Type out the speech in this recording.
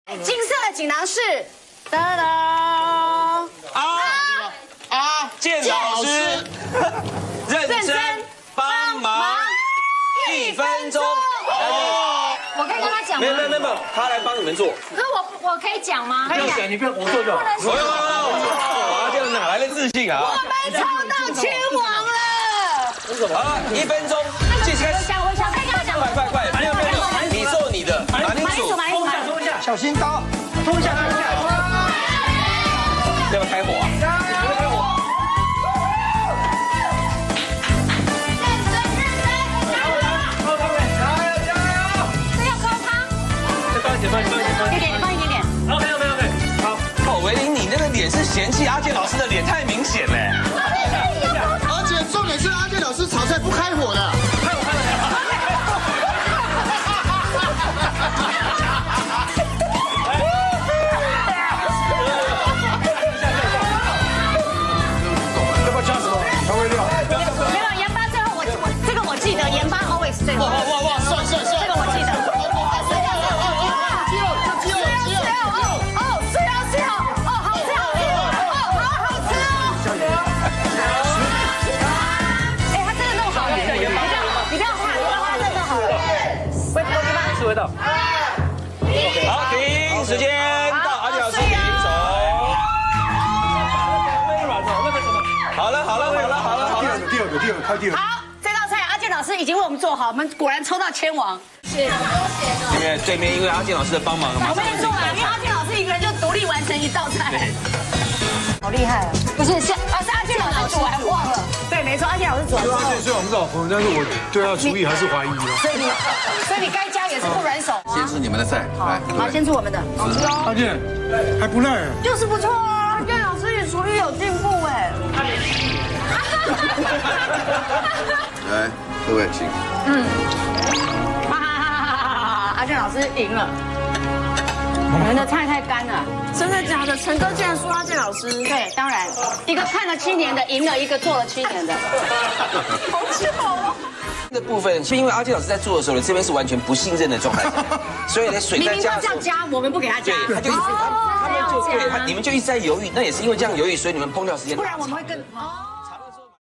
金色的锦囊是哒哒建老师认真帮忙1分钟。我可以跟他讲吗？没有，他来帮你们做。可是我可以讲吗？不要讲，你不要我做就好。哇，这哪来的自信啊？我们抽到亲王了。好了，1分钟，计时开始。我想可以跟他讲。快，你做你的，马铃薯，冲一下，小心刀，冲一下。要不要开火啊？放一点点。好，没有。好，哦，维林，你那个脸是嫌弃阿健老师的脸太明显嘞。而且重点是阿健老师炒菜不开火的。要不要加什么调味料？没有盐巴，最后这个我记得，盐巴 always 最后。哇，帅！这个我记得。味道。好，停，时间到，阿健老师点手。好了。第二个，开第二个。好，这道菜阿健老师已经为我们做好，我们果然抽到千王。是。因为对面因为阿健老师的帮忙，我跟你说啊，因为阿健老师一个人就独立完成一道菜。好厉害啊！不是，是阿健老师煮完忘了。对，没错，阿健老师煮完。阿健虽然我们是好朋友，但是我对他厨艺还是怀疑的。所以你该加也是不软手。先吃你们的菜，来，好，先吃我们的。好吃哦。阿健还不赖。就是不错啊，阿健老师也厨艺有进步哎。来，各位请。阿健老师赢了。我们的菜太干了。真的假的？陈哥竟然说阿健老师，对，当然，一个看了7年的赢了一个做了7年的。好巧哦！这部分是因为阿健老师在做的时候呢，这边是完全不信任的状态，所以呢水在明明加的时候，要这样加，我们不给他加。对，他就一直他们就对他你们就一直在犹豫，那也是因为这样犹豫，所以你们烹调时间不然我们会更。